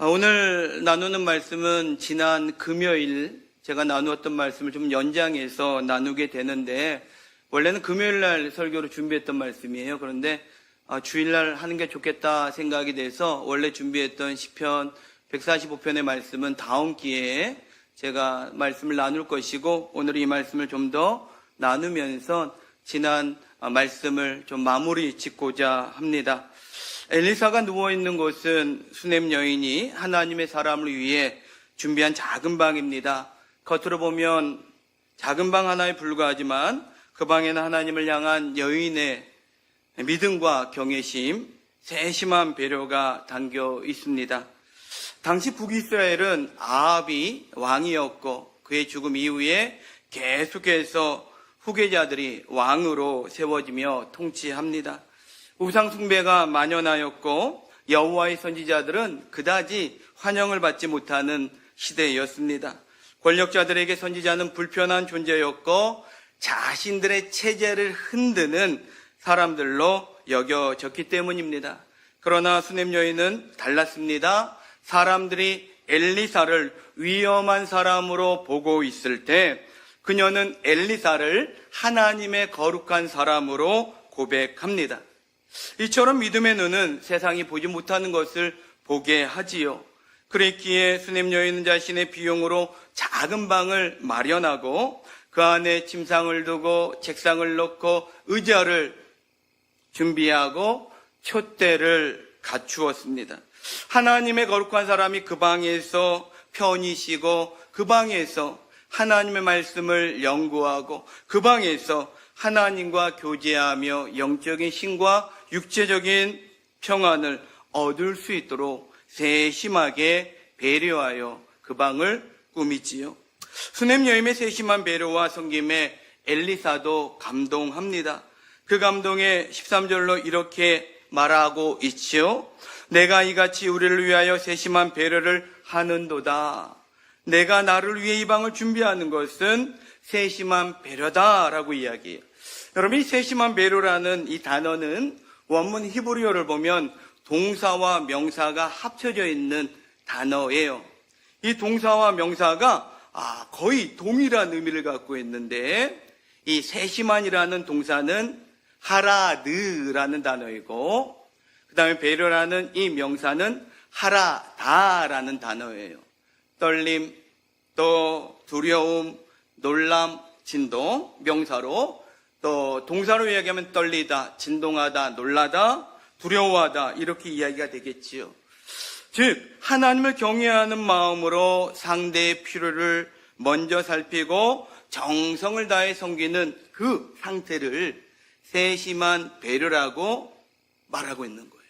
오늘 나누는 말씀은 지난 금요일 제가 나누었던 말씀을 좀 연장해서 나누게 되는데, 원래는 금요일 날 설교로 준비했던 말씀이에요. 그런데 주일날 하는 게 좋겠다 생각이 돼서 원래 준비했던 시편 145편의 말씀은 다음 기회에 제가 말씀을 나눌 것이고, 오늘 이 말씀을 좀 더 나누면서 지난 말씀을 좀 마무리 짓고자 합니다. 엘리사가 누워있는 곳은 수넴 여인이 하나님의 사람을 위해 준비한 작은 방입니다. 겉으로 보면 작은 방 하나에 불과하지만 그 방에는 하나님을 향한 여인의 믿음과 경외심, 세심한 배려가 담겨 있습니다. 당시 북이스라엘은 아합이 왕이었고, 그의 죽음 이후에 계속해서 후계자들이 왕으로 세워지며 통치합니다. 우상 숭배가 만연하였고 여호와의 선지자들은 그다지 환영을 받지 못하는 시대였습니다. 권력자들에게 선지자는 불편한 존재였고 자신들의 체제를 흔드는 사람들로 여겨졌기 때문입니다. 그러나 수넴 여인은 달랐습니다. 사람들이 엘리사를 위험한 사람으로 보고 있을 때 그녀는 엘리사를 하나님의 거룩한 사람으로 고백합니다. 이처럼 믿음의 눈은 세상이 보지 못하는 것을 보게 하지요. 그랬기에 수넴 여인은 자신의 비용으로 작은 방을 마련하고 그 안에 침상을 두고 책상을 놓고 의자를 준비하고 촛대를 갖추었습니다. 하나님의 거룩한 사람이 그 방에서 편히 쉬고, 그 방에서 하나님의 말씀을 연구하고, 그 방에서 하나님과 교제하며 영적인 힘과 육체적인 평안을 얻을 수 있도록 세심하게 배려하여 그 방을 꾸미지요. 수넴 여인의 세심한 배려와 섬김에 엘리사도 감동합니다. 그 감동에 13절로 이렇게 말하고 있지요. 내가 이같이 우리를 위하여 세심한 배려를 하는도다. 내가 나를 위해 이 방을 준비하는 것은 세심한 배려다라고 이야기해요. 여러분, 이 세심한 배려라는 이 단어는 원문 히브리어를 보면 동사와 명사가 합쳐져 있는 단어예요. 이 동사와 명사가 거의 동일한 의미를 갖고 있는데, 이 세심한이라는 동사는 하라드라는 단어이고, 그 다음에 배려라는 이 명사는 하라다라는 단어예요. 떨림, 또 두려움, 놀람, 진동, 명사로, 또 동사로 이야기하면 떨리다, 진동하다, 놀라다, 두려워하다, 이렇게 이야기가 되겠지요. 즉 하나님을 경외하는 마음으로 상대의 필요를 먼저 살피고 정성을 다해 섬기는 그 상태를 세심한 배려라고 말하고 있는 거예요.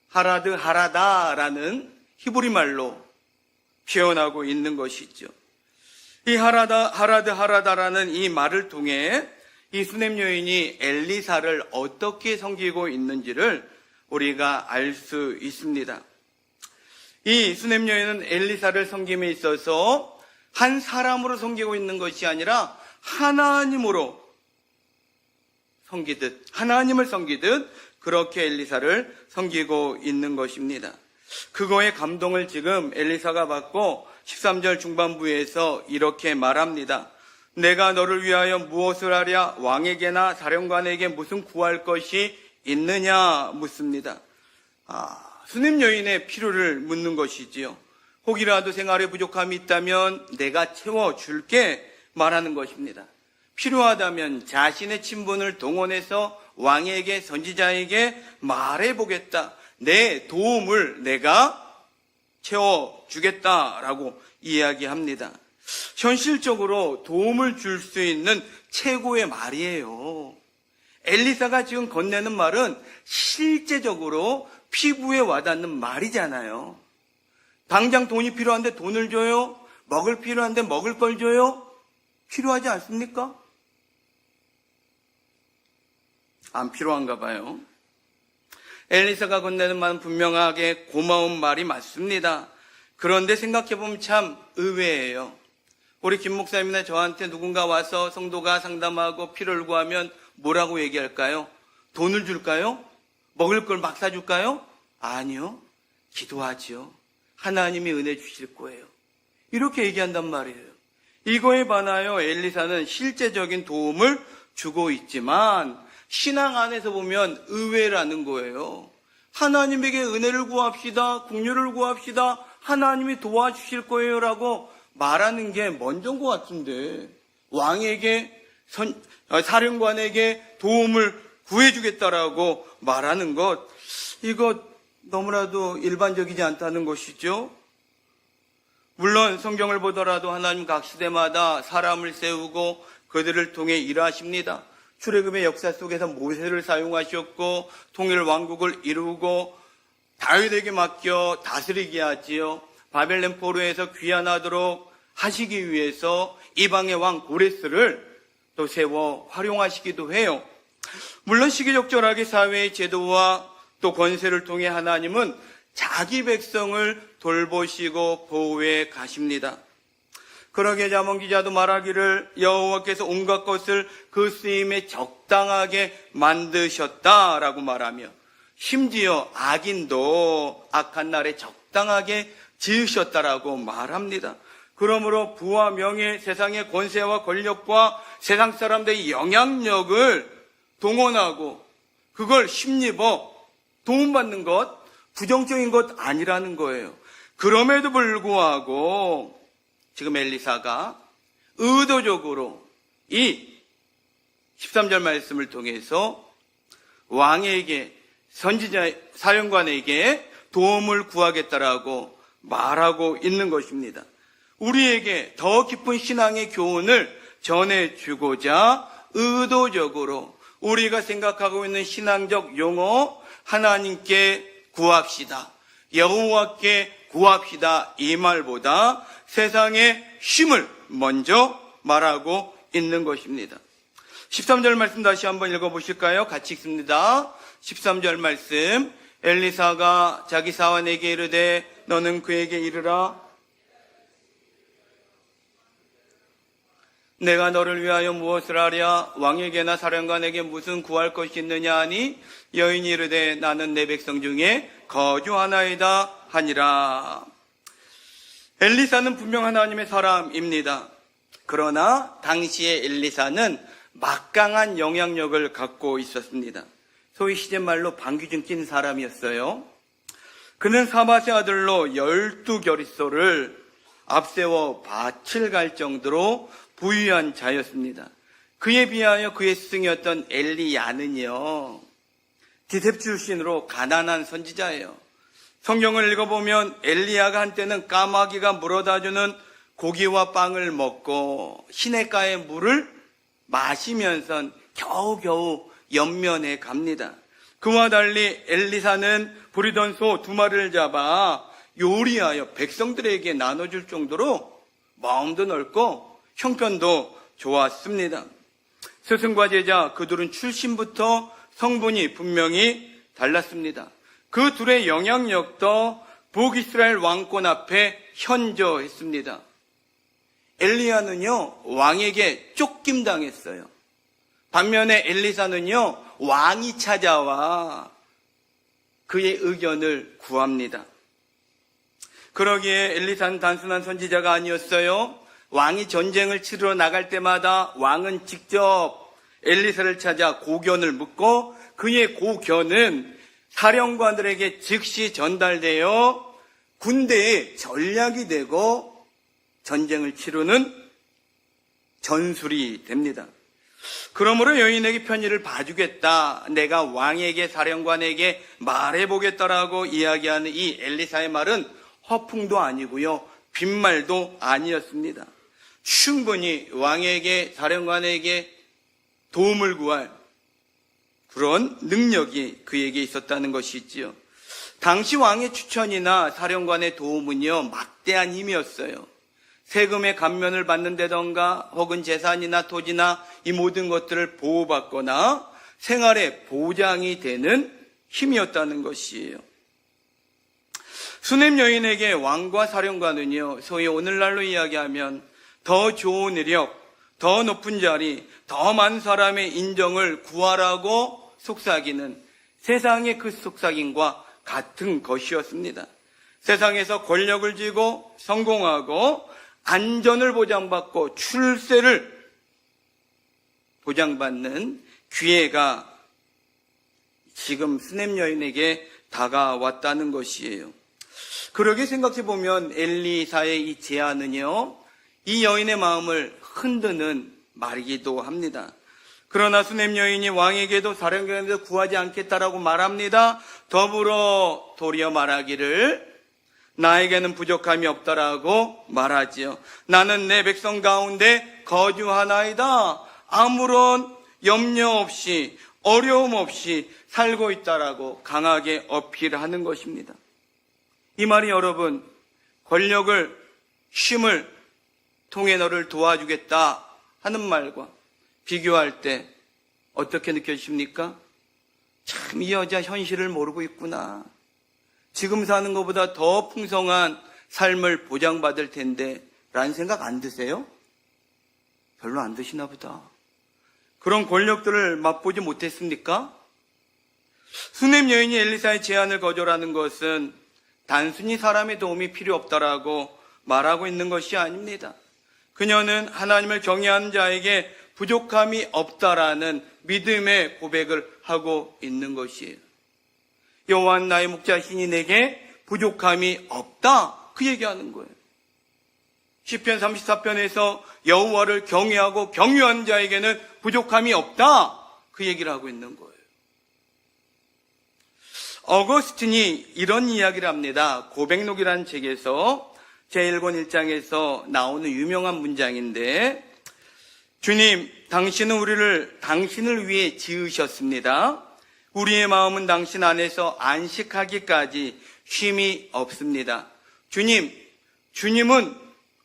하라드 하라다라는 히브리 말로 표현하고 있는 것이죠. 이 하라드 하라다라는 이 말을 통해 이 수넴 여인이 엘리사를 어떻게 섬기고 있는지를 우리가 알 수 있습니다. 이 수넴 여인은 엘리사를 섬김에 있어서 한 사람으로 섬기고 있는 것이 아니라 하나님으로 섬기듯, 하나님을 섬기듯 그렇게 엘리사를 섬기고 있는 것입니다. 그거의 감동을 지금 엘리사가 받고 13절 중반부에서 이렇게 말합니다. 내가 너를 위하여 무엇을 하랴? 왕에게나 사령관에게 무슨 구할 것이 있느냐? 묻습니다. 수넴 여인의 필요를 묻는 것이지요. 혹이라도 생활에 부족함이 있다면 내가 채워줄게 말하는 것입니다. 필요하다면 자신의 친분을 동원해서 왕에게, 선지자에게 말해보겠다. 내 도움을 내가 채워주겠다라고 이야기합니다. 현실적으로 도움을 줄 수 있는 최고의 말이에요. 엘리사가 지금 건네는 말은 실제적으로 피부에 와닿는 말이잖아요. 당장 돈이 필요한데 돈을 줘요? 먹을 필요한데 먹을 걸 줘요? 필요하지 않습니까? 안 필요한가 봐요. 엘리사가 건네는 말은 분명하게 고마운 말이 맞습니다. 그런데 생각해보면 참 의외예요. 우리 김 목사님이나 저한테 누군가 와서 성도가 상담하고 필요를 구하면 뭐라고 얘기할까요? 돈을 줄까요? 먹을 걸 막 사줄까요? 아니요. 기도하지요. 하나님이 은혜 주실 거예요. 이렇게 얘기한단 말이에요. 이거에 반하여 엘리사는 실제적인 도움을 주고 있지만 신앙 안에서 보면 의외라는 거예요. 하나님에게 은혜를 구합시다, 긍휼을 구합시다, 하나님이 도와주실 거예요 라고 말하는 게 먼저인 것 같은데, 왕에게 사령관에게 도움을 구해주겠다라고 말하는 것, 이거 너무나도 일반적이지 않다는 것이죠. 물론 성경을 보더라도 하나님 각 시대마다 사람을 세우고 그들을 통해 일하십니다. 출애굽의 역사 속에서 모세를 사용하셨고 통일 왕국을 이루고 다윗에게 맡겨 다스리게 하지요. 바벨론 포로에서 귀환하도록 하시기 위해서 이방의 왕 고레스를 또 세워 활용하시기도 해요. 물론 시기적절하게 사회의 제도와 또 권세를 통해 하나님은 자기 백성을 돌보시고 보호해 가십니다. 그러게 잠언 기자도 말하기를 여호와께서 온갖 것을 그 쓰임에 적당하게 만드셨다라고 말하며 심지어 악인도 악한 날에 적당하게 지으셨다라고 말합니다. 그러므로 부와 명예, 세상의 권세와 권력과 세상 사람들의 영향력을 동원하고 그걸 힘입어 도움받는 것, 부정적인 것 아니라는 거예요. 그럼에도 불구하고 지금 엘리사가 의도적으로 이 13절 말씀을 통해서 왕에게, 선지자 사령관에게 도움을 구하겠다라고 말하고 있는 것입니다. 우리에게 더 깊은 신앙의 교훈을 전해주고자 의도적으로 우리가 생각하고 있는 신앙적 용어, 하나님께 구합시다, 여호와께 구합시다, 이 말보다 세상의 힘을 먼저 말하고 있는 것입니다. 13절 말씀 다시 한번 읽어보실까요? 같이 읽습니다. 13절 말씀, 엘리사가 자기 사환에게 이르되 너는 그에게 이르라, 내가 너를 위하여 무엇을 하랴? 왕에게나 사령관에게 무슨 구할 것이 있느냐 하니 여인이 이르되 나는 내 백성 중에 거주하나이다 하니라. 엘리사는 분명 하나님의 사람입니다. 그러나 당시에 엘리사는 막강한 영향력을 갖고 있었습니다. 소위 시제말로 방귀 낀 사람이었어요. 그는 사밧의 아들로 12결의소를 앞세워 밭을 갈 정도로 부유한 자였습니다. 그에 비하여 그의 스승이었던 엘리야는요, 디셉 출신으로 가난한 선지자예요. 성경을 읽어보면 엘리야가 한때는 까마귀가 물어다주는 고기와 빵을 먹고 시냇가의 물을 마시면서 겨우겨우 연면해 갑니다. 그와 달리 엘리사는 부리던 소 2마리를 잡아 요리하여 백성들에게 나눠줄 정도로 마음도 넓고 형편도 좋았습니다. 스승과 제자 그들은 출신부터 성분이 분명히 달랐습니다. 그 둘의 영향력도 북이스라엘 왕권 앞에 현저했습니다. 엘리야는요, 왕에게 쫓김당했어요. 반면에 엘리사는요, 왕이 찾아와 그의 의견을 구합니다. 그러기에 엘리사는 단순한 선지자가 아니었어요. 왕이 전쟁을 치르러 나갈 때마다 왕은 직접 엘리사를 찾아 고견을 묻고 그의 고견은 사령관들에게 즉시 전달되어 군대의 전략이 되고 전쟁을 치르는 전술이 됩니다. 그러므로 여인에게 편의를 봐주겠다, 내가 왕에게 사령관에게 말해보겠다라고 이야기하는 이 엘리사의 말은 허풍도 아니고요, 빈말도 아니었습니다. 충분히 왕에게, 사령관에게 도움을 구할 그런 능력이 그에게 있었다는 것이지요. 당시 왕의 추천이나 사령관의 도움은요, 막대한 힘이었어요. 세금의 감면을 받는다던가 혹은 재산이나 토지나 이 모든 것들을 보호받거나 생활의 보장이 되는 힘이었다는 것이에요. 수넴 여인에게 왕과 사령관은요, 소위 오늘날로 이야기하면 더 좋은 이력, 더 높은 자리, 더 많은 사람의 인정을 구하라고 속삭이는 세상의 그 속삭임과 같은 것이었습니다. 세상에서 권력을 쥐고 성공하고 안전을 보장받고 출세를 보장받는 기회가 지금 수넴 여인에게 다가왔다는 것이에요. 그러게 생각해 보면 엘리사의 이 제안은요, 이 여인의 마음을 흔드는 말이기도 합니다. 그러나 수넴 여인이 왕에게도 사령관에게도 구하지 않겠다라고 말합니다. 더불어 도리어 말하기를 나에게는 부족함이 없다라고 말하지요. 나는 내 백성 가운데 거주하나이다. 아무런 염려 없이 어려움 없이 살고 있다라고 강하게 어필하는 것입니다. 이 말이 여러분, 권력을, 쉼을 통해 너를 도와주겠다 하는 말과 비교할 때 어떻게 느껴지십니까? 참, 이 여자 현실을 모르고 있구나. 지금 사는 것보다 더 풍성한 삶을 보장받을 텐데 라는 생각 안 드세요? 별로 안 드시나 보다. 그런 권력들을 맛보지 못했습니까? 수넴 여인이 엘리사의 제안을 거절하는 것은 단순히 사람의 도움이 필요 없다라고 말하고 있는 것이 아닙니다. 그녀는 하나님을 경외하는 자에게 부족함이 없다라는 믿음의 고백을 하고 있는 것이에요. 여호와는 나의 목자시니 내게 부족함이 없다, 그 얘기하는 거예요. 시편 34편에서 여호와를 경외하고 경유하는 자에게는 부족함이 없다, 그 얘기를 하고 있는 거예요. 어거스틴이 이런 이야기를 합니다. 고백록이라는 책에서 제1권 1장에서 나오는 유명한 문장인데, 주님, 당신은 당신을 위해 지으셨습니다. 우리의 마음은 당신 안에서 안식하기까지 쉼이 없습니다. 주님은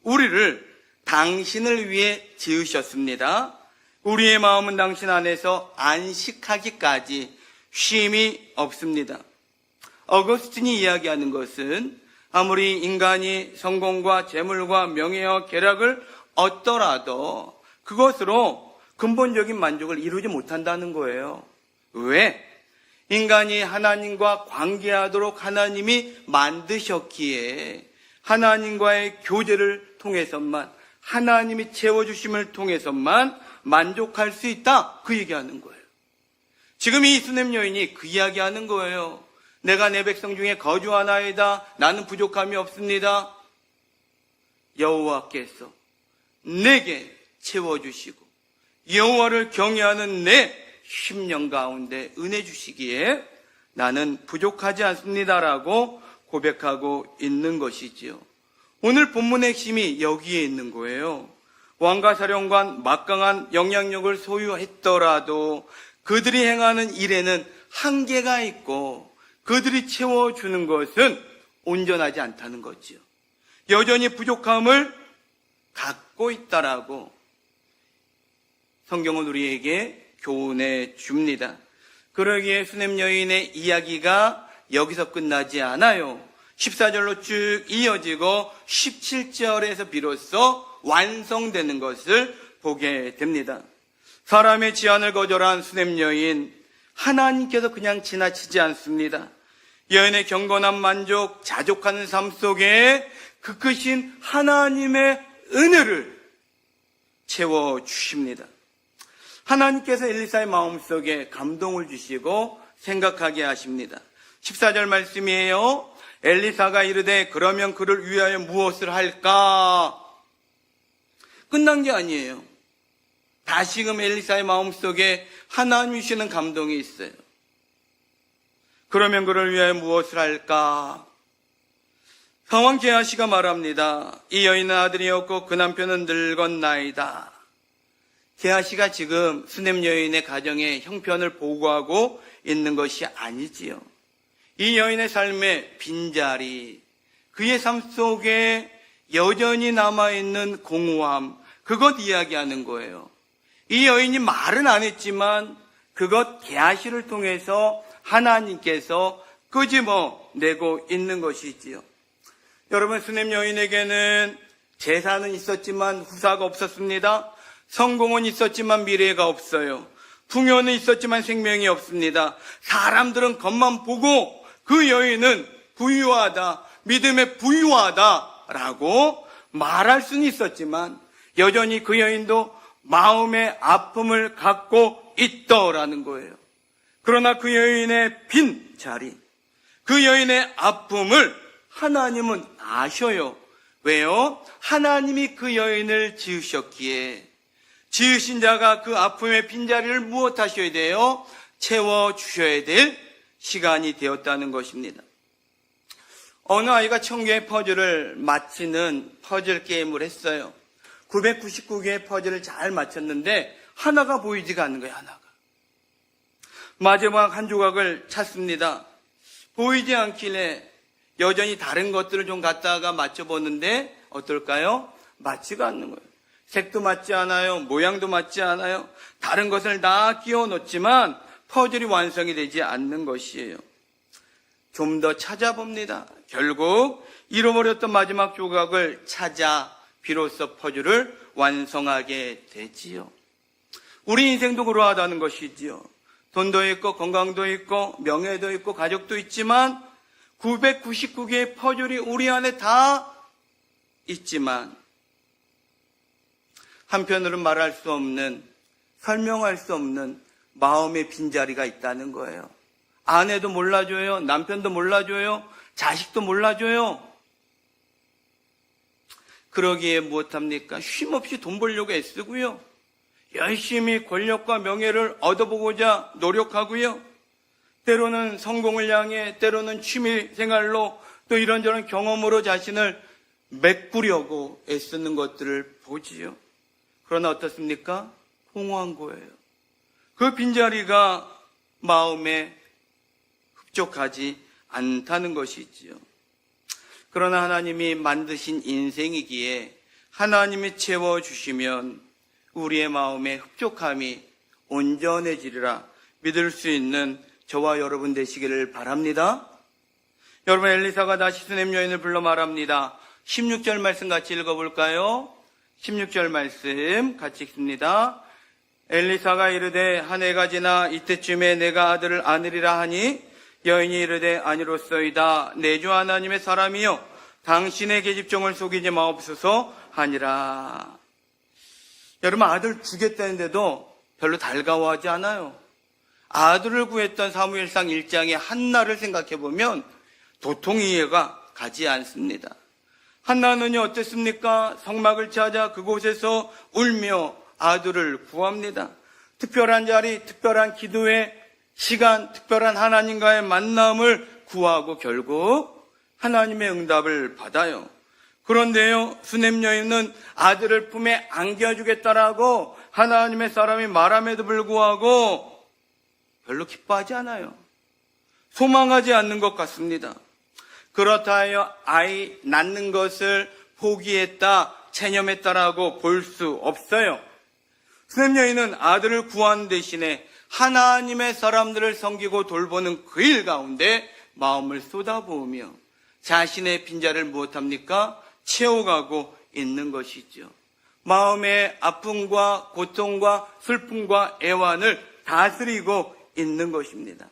우리를 당신을 위해 지으셨습니다. 우리의 마음은 당신 안에서 안식하기까지 쉼이 없습니다. 어거스틴이 이야기하는 것은 아무리 인간이 성공과 재물과 명예와 쾌락을 얻더라도 그것으로 근본적인 만족을 이루지 못한다는 거예요. 왜? 인간이 하나님과 관계하도록 하나님이 만드셨기에 하나님과의 교제를 통해서만, 하나님이 채워주심을 통해서만 만족할 수 있다, 그 얘기하는 거예요. 지금 이 수넴 여인이 그 이야기하는 거예요. 내가 내 백성 중에 거주하나이다. 나는 부족함이 없습니다. 여호와께서 내게 채워주시고 여호와를 경외하는 내 심령 가운데 은혜 주시기에 나는 부족하지 않습니다라고 고백하고 있는 것이지요. 오늘 본문의 핵심이 여기에 있는 거예요. 왕과 사령관 막강한 영향력을 소유했더라도 그들이 행하는 일에는 한계가 있고 그들이 채워주는 것은 온전하지 않다는 거지요. 여전히 부족함을 갖고 있다라고 성경은 우리에게 교훈해 줍니다. 그러기에 수넴 여인의 이야기가 여기서 끝나지 않아요. 14절로 쭉 이어지고 17절에서 비로소 완성되는 것을 보게 됩니다. 사람의 제안을 거절한 수넴 여인, 하나님께서 그냥 지나치지 않습니다. 여인의 경건한 만족, 자족하는 삶 속에 그 크신 하나님의 은혜를 채워주십니다. 하나님께서 엘리사의 마음속에 감동을 주시고 생각하게 하십니다. 14절 말씀이에요. 엘리사가 이르되 그러면 그를 위하여 무엇을 할까? 끝난 게 아니에요. 다시금 엘리사의 마음속에 하나님 주시는 감동이 있어요. 그러면 그를 위하여 무엇을 할까? 상왕 게하시가 말합니다. 이 여인은 아들이 없고 그 남편은 늙었나이다. 게하시가 지금 수넴 여인의 가정의 형편을 보고하고 있는 것이 아니지요. 이 여인의 삶의 빈자리, 그의 삶 속에 여전히 남아있는 공허함, 그것 이야기하는 거예요. 이 여인이 말은 안 했지만 그것 게하시를 통해서 하나님께서 끄집어내고 있는 것이지요. 여러분, 수넴 여인에게는 재산은 있었지만 후사가 없었습니다. 성공은 있었지만 미래가 없어요. 풍요는 있었지만 생명이 없습니다. 사람들은 겉만 보고 그 여인은 부유하다, 믿음에 부유하다라고 말할 수는 있었지만 여전히 그 여인도 마음의 아픔을 갖고 있더라는 거예요. 그러나 그 여인의 빈 자리, 그 여인의 아픔을 하나님은 아셔요. 왜요? 하나님이 그 여인을 지으셨기에 지으신 자가 그 아픔의 빈자리를 무엇하셔야 돼요? 채워주셔야 될 시간이 되었다는 것입니다. 어느 아이가 1000개의 퍼즐을 맞히는 퍼즐 게임을 했어요. 999개의 퍼즐을 잘 맞췄는데 하나가 보이지가 않는 거예요. 하나가. 마지막 한 조각을 찾습니다. 보이지 않길래 여전히 다른 것들을 좀 갖다가 맞춰보는데 어떨까요? 맞지가 않는 거예요. 색도 맞지 않아요. 모양도 맞지 않아요. 다른 것을 다 끼워 넣지만 퍼즐이 완성이 되지 않는 것이에요. 좀 더 찾아봅니다. 결국 잃어버렸던 마지막 조각을 찾아 비로소 퍼즐을 완성하게 되지요. 우리 인생도 그러하다는 것이지요. 돈도 있고 건강도 있고 명예도 있고 가족도 있지만 999개의 퍼즐이 우리 안에 다 있지만 한편으로는 말할 수 없는, 설명할 수 없는 마음의 빈자리가 있다는 거예요. 아내도 몰라줘요. 남편도 몰라줘요. 자식도 몰라줘요. 그러기에 무엇합니까? 쉼없이 돈 벌려고 애쓰고요. 열심히 권력과 명예를 얻어보고자 노력하고요. 때로는 성공을 향해, 때로는 취미생활로 또 이런저런 경험으로 자신을 메꾸려고 애쓰는 것들을 보지요. 그러나 어떻습니까? 공허한 거예요. 그 빈자리가 마음에 흡족하지 않다는 것이지요. 그러나 하나님이 만드신 인생이기에 하나님이 채워주시면 우리의 마음의 흡족함이 온전해지리라 믿을 수 있는 저와 여러분 되시기를 바랍니다. 여러분, 엘리사가 다시 수넴 여인을 불러 말합니다. 16절 말씀 같이 읽어볼까요? 16절 말씀 같이 읽습니다. 엘리사가 이르되 한 해가 지나 이때쯤에 내가 아들을 안으리라 하니 여인이 이르되 아니로소이다. 내 주 하나님의 사람이여 당신의 계집종을 속이지 마옵소서 하니라. 여러분, 아들 주겠다는데도 별로 달가워하지 않아요. 아들을 구했던 사무엘상 1장의 한나를 생각해보면 도통 이해가 가지 않습니다. 한나는요 어땠습니까? 성막을 찾아 그곳에서 울며 아들을 구합니다. 특별한 자리, 특별한 기도의 시간, 특별한 하나님과의 만남을 구하고 결국 하나님의 응답을 받아요. 그런데요, 수넴 여인은 아들을 품에 안겨주겠다라고 하나님의 사람이 말함에도 불구하고 별로 기뻐하지 않아요. 소망하지 않는 것 같습니다. 그렇다 하여 아이 낳는 것을 포기했다, 체념했다라고 볼 수 없어요. 수넴 여인은 아들을 구한 대신에 하나님의 사람들을 섬기고 돌보는 그 일 가운데 마음을 쏟아부으며 자신의 빈자를 무엇합니까? 채워가고 있는 것이죠. 마음의 아픔과 고통과 슬픔과 애환을 다스리고 있는 것입니다.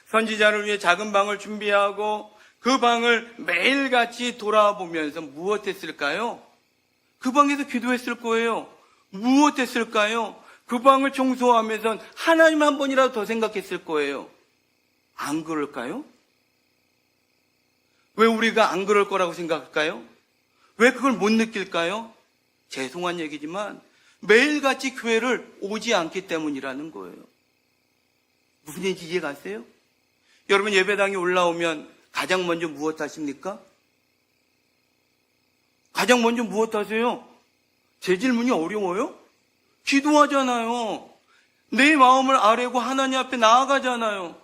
선지자를 위해 작은 방을 준비하고 그 방을 매일같이 돌아보면서 무엇했을까요? 그 방에서 기도했을 거예요. 무엇했을까요? 그 방을 청소하면서 하나님 한 번이라도 더 생각했을 거예요. 안 그럴까요? 왜 우리가 안 그럴 거라고 생각할까요? 왜 그걸 못 느낄까요? 죄송한 얘기지만 매일같이 교회를 오지 않기 때문이라는 거예요. 무슨 얘기인지 이해 가세요? 여러분, 예배당에 올라오면 가장 먼저 무엇 하십니까? 가장 먼저 무엇 하세요? 제 질문이 어려워요? 기도하잖아요. 내 마음을 아뢰고 하나님 앞에 나아가잖아요.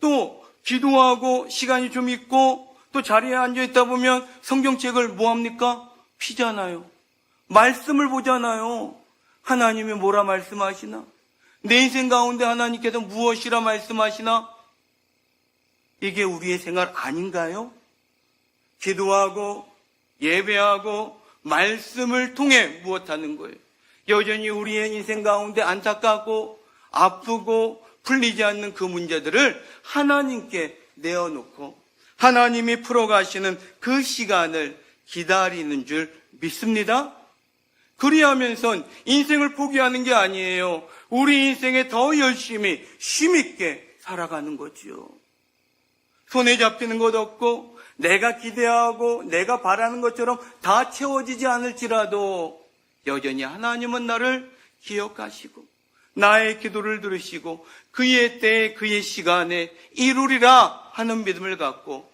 또 기도하고 시간이 좀 있고 또 자리에 앉아있다 보면 성경책을 뭐합니까? 피잖아요. 말씀을 보잖아요. 하나님이 뭐라 말씀하시나? 내 인생 가운데 하나님께서 무엇이라 말씀하시나? 이게 우리의 생활 아닌가요? 기도하고 예배하고 말씀을 통해 무엇하는 거예요? 여전히 우리의 인생 가운데 안타깝고 아프고 풀리지 않는 그 문제들을 하나님께 내어놓고 하나님이 풀어가시는 그 시간을 기다리는 줄 믿습니다. 그리하면서 인생을 포기하는 게 아니에요. 우리 인생에 더 열심히 힘있게 살아가는 거지요. 손에 잡히는 것 없고 내가 기대하고 내가 바라는 것처럼 다 채워지지 않을지라도 여전히 하나님은 나를 기억하시고 나의 기도를 들으시고 그의 때에 그의 시간에 이루리라 하는 믿음을 갖고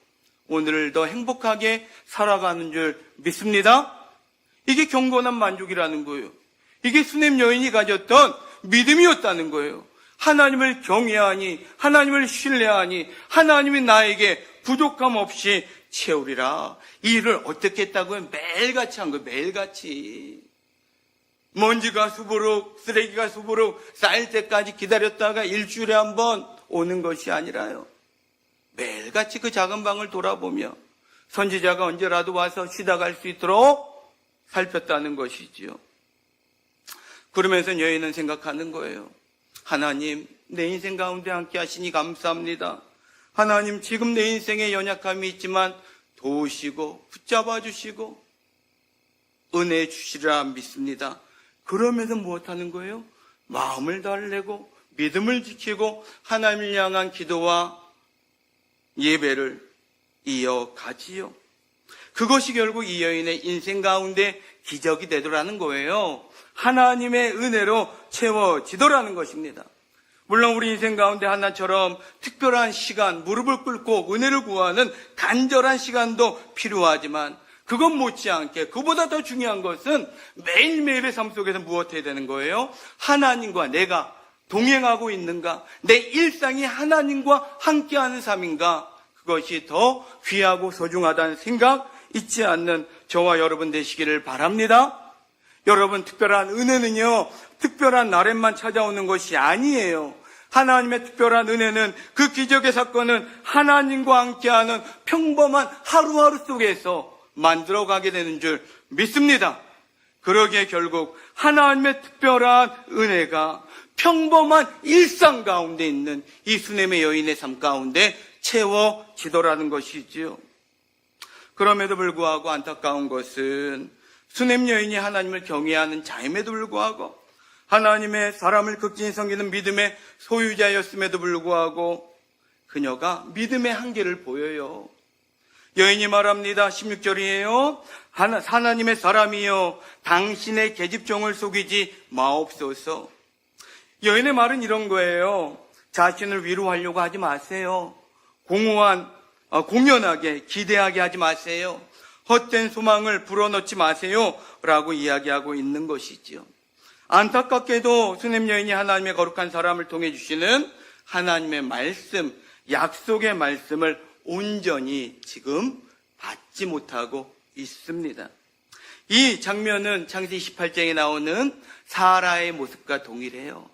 오늘을 더 행복하게 살아가는 줄 믿습니다. 이게 경건한 만족이라는 거예요. 이게 수냄 여인이 가졌던 믿음이었다는 거예요. 하나님을 경외하니, 하나님을 신뢰하니, 하나님이 나에게 부족함 없이 채우리라. 이 일을 어떻게 했다고요? 매일같이 한 거예요. 매일같이. 먼지가 수부룩, 쓰레기가 수부룩 쌓일 때까지 기다렸다가 일주일에 한 번 오는 것이 아니라요. 매일같이 그 작은 방을 돌아보며 선지자가 언제라도 와서 쉬다 갈 수 있도록 살폈다는 것이지요. 그러면서 여인은 생각하는 거예요. 하나님, 내 인생 가운데 함께 하시니 감사합니다. 하나님, 지금 내 인생에 연약함이 있지만 도우시고 붙잡아 주시고 은혜 주시리라 믿습니다. 그러면서 무엇하는 거예요? 마음을 달래고 믿음을 지키고 하나님을 향한 기도와 예배를 이어가지요. 그것이 결국 이 여인의 인생 가운데 기적이 되더라는 거예요. 하나님의 은혜로 채워지더라는 것입니다. 물론 우리 인생 가운데 하나처럼 특별한 시간, 무릎을 꿇고 은혜를 구하는 간절한 시간도 필요하지만 그것 못지않게 그보다 더 중요한 것은 매일매일의 삶 속에서 무엇 해야 되는 거예요? 하나님과 내가 동행하고 있는가? 내 일상이 하나님과 함께하는 삶인가? 그것이 더 귀하고 소중하다는 생각 잊지 않는 저와 여러분 되시기를 바랍니다. 여러분, 특별한 은혜는요, 특별한 날에만 찾아오는 것이 아니에요. 하나님의 특별한 은혜는, 그 기적의 사건은 하나님과 함께하는 평범한 하루하루 속에서 만들어가게 되는 줄 믿습니다. 그러기에 결국 하나님의 특별한 은혜가 평범한 일상 가운데 있는 이 수냄의 여인의 삶 가운데 채워지더라는 것이지요. 그럼에도 불구하고 안타까운 것은 수냄 여인이 하나님을 경외하는 자임에도 불구하고 하나님의 사람을 극진히 섬기는 믿음의 소유자였음에도 불구하고 그녀가 믿음의 한계를 보여요. 여인이 말합니다. 16절이에요. 하나님의 사람이여 당신의 계집종을 속이지 마옵소서. 여인의 말은 이런 거예요. 자신을 위로하려고 하지 마세요. 공연하게 기대하게 하지 마세요. 헛된 소망을 불어넣지 마세요 라고 이야기하고 있는 것이지요. 안타깝게도 수냄 여인이 하나님의 거룩한 사람을 통해 주시는 하나님의 말씀, 약속의 말씀을 온전히 지금 받지 못하고 있습니다. 이 장면은 창세기 18장에 나오는 사라의 모습과 동일해요.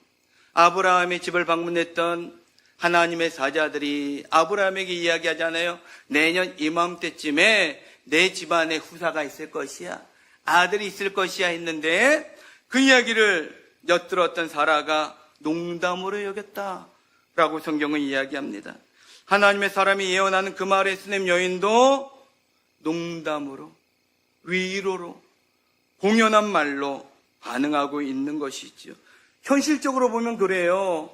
아브라함의 집을 방문했던 하나님의 사자들이 아브라함에게 이야기하잖아요. 내년 이맘때쯤에 내 집안에 후사가 있을 것이야. 아들이 있을 것이야 했는데 그 이야기를 엿들었던 사라가 농담으로 여겼다라고 성경은 이야기합니다. 하나님의 사람이 예언하는 그 말에 수냄 여인도 농담으로, 위로로, 공연한 말로 반응하고 있는 것이죠. 현실적으로 보면 그래요.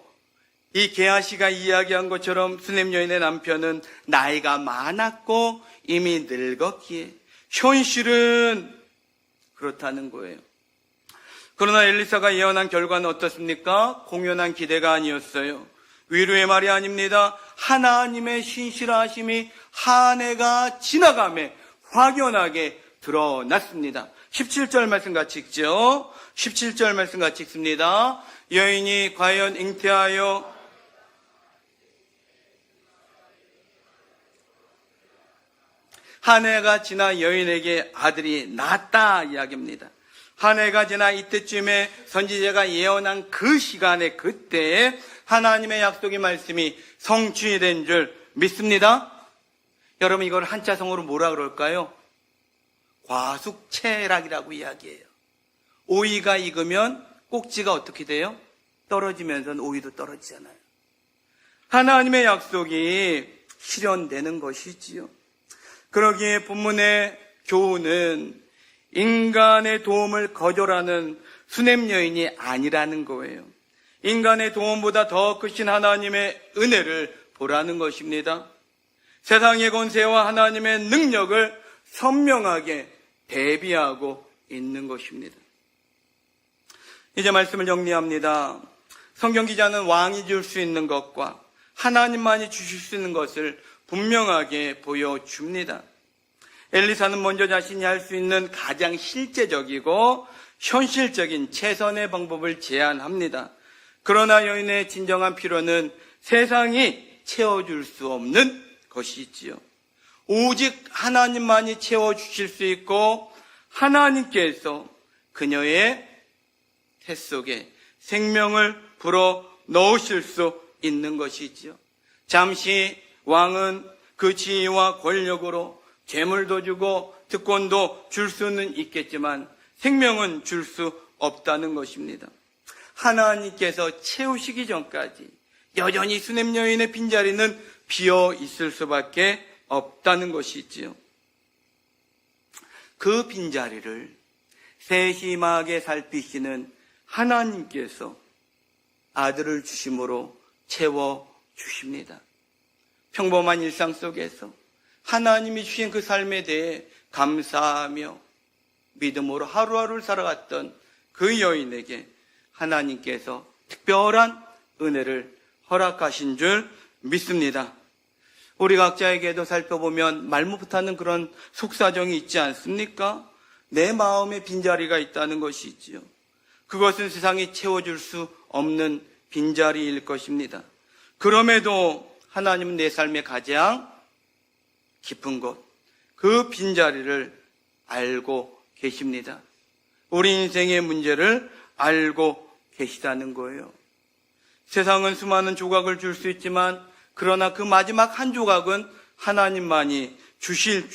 이 게하시가 이야기한 것처럼 수냄 여인의 남편은 나이가 많았고 이미 늙었기에 현실은 그렇다는 거예요. 그러나 엘리사가 예언한 결과는 어떻습니까? 공연한 기대가 아니었어요. 위로의 말이 아닙니다. 하나님의 신실하심이 한 해가 지나가며 확연하게 드러났습니다. 17절 말씀 같이 읽죠. 17절 말씀 같이 읽습니다. 여인이 과연 잉태하여 한 해가 지나 여인에게 아들이 낳았다 이야기입니다. 한 해가 지나 이때쯤에 선지자가 예언한 그 시간에 그때에 하나님의 약속의 말씀이 성취 된 줄 믿습니다. 여러분, 이걸 한자성어로 뭐라 그럴까요? 과숙체락이라고 이야기해요. 오이가 익으면 꼭지가 어떻게 돼요? 떨어지면서 오이도 떨어지잖아요. 하나님의 약속이 실현되는 것이지요. 그러기에 본문의 교훈은 인간의 도움을 거절하는 수냄 여인이 아니라는 거예요. 인간의 도움보다 더 크신 하나님의 은혜를 보라는 것입니다. 세상의 권세와 하나님의 능력을 선명하게 대비하고 있는 것입니다. 이제 말씀을 정리합니다. 성경 기자는 왕이 줄 수 있는 것과 하나님만이 주실 수 있는 것을 분명하게 보여줍니다. 엘리사는 먼저 자신이 할 수 있는 가장 실제적이고 현실적인 최선의 방법을 제안합니다. 그러나 여인의 진정한 필요는 세상이 채워줄 수 없는 것이지요. 오직 하나님만이 채워주실 수 있고 하나님께서 그녀의 태 속에 생명을 불어 넣으실 수 있는 것이지요. 잠시 왕은 그 지위와 권력으로 재물도 주고 특권도 줄 수는 있겠지만 생명은 줄 수 없다는 것입니다. 하나님께서 채우시기 전까지 여전히 수냄 여인의 빈자리는 비어 있을 수밖에 없다는 것이지요. 그 빈자리를 세심하게 살피시는 하나님께서 아들을 주심으로 채워주십니다. 평범한 일상 속에서 하나님이 주신 그 삶에 대해 감사하며 믿음으로 하루하루를 살아갔던 그 여인에게 하나님께서 특별한 은혜를 허락하신 줄 믿습니다. 우리 각자에게도 살펴보면 말 못하는 그런 속사정이 있지 않습니까? 내 마음에 빈자리가 있다는 것이 있지요. 그것은 세상이 채워줄 수 없는 빈자리일 것입니다. 그럼에도 하나님은 내 삶의 가장 깊은 곳, 그 빈자리를 알고 계십니다. 우리 인생의 문제를 알고 계시다는 거예요. 세상은 수많은 조각을 줄 수 있지만 그러나 그 마지막 한 조각은 하나님만이 주실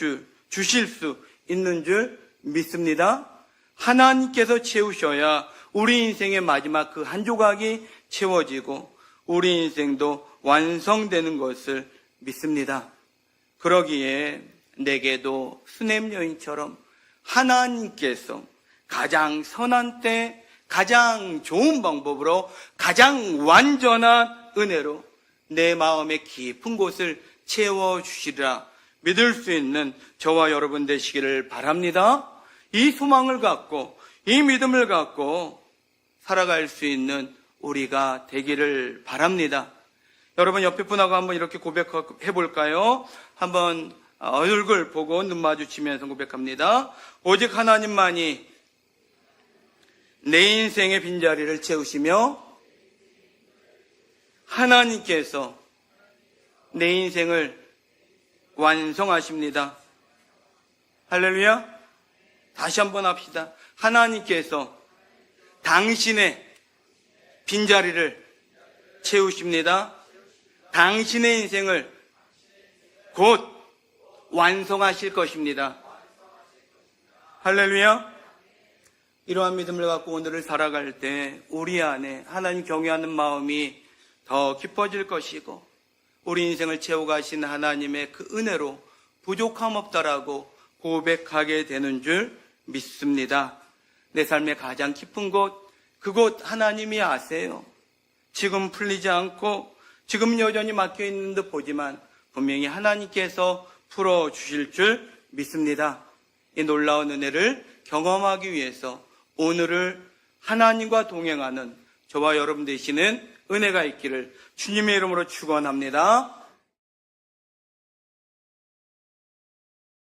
수 있는 줄 믿습니다. 하나님께서 채우셔야 우리 인생의 마지막 그 한 조각이 채워지고 우리 인생도 완성되는 것을 믿습니다. 그러기에 내게도 수냄 여인처럼 하나님께서 가장 선한 때 가장 좋은 방법으로 가장 완전한 은혜로 내 마음의 깊은 곳을 채워주시리라 믿을 수 있는 저와 여러분 되시기를 바랍니다. 이 소망을 갖고 이 믿음을 갖고 살아갈 수 있는 우리가 되기를 바랍니다. 여러분 옆에 분하고 한번 이렇게 고백해 볼까요? 한번 얼굴 보고 눈 마주치면서 고백합니다. 오직 하나님만이 내 인생의 빈자리를 채우시며 하나님께서 내 인생을 완성하십니다. 할렐루야. 다시 한번 합시다. 하나님께서 당신의 빈자리를 채우십니다. 당신의 인생을 곧 완성하실 것입니다. 할렐루야. 이러한 믿음을 갖고 오늘을 살아갈 때 우리 안에 하나님 경외하는 마음이 더 깊어질 것이고 우리 인생을 채워가신 하나님의 그 은혜로 부족함 없다라고 고백하게 되는 줄 믿습니다. 내 삶의 가장 깊은 곳, 그곳 하나님이 아세요. 지금 풀리지 않고 지금 여전히 막혀있는 듯 보지만 분명히 하나님께서 풀어주실 줄 믿습니다. 이 놀라운 은혜를 경험하기 위해서 오늘을 하나님과 동행하는 저와 여러분 되시는 은혜가 있기를 주님의 이름으로 축원합니다.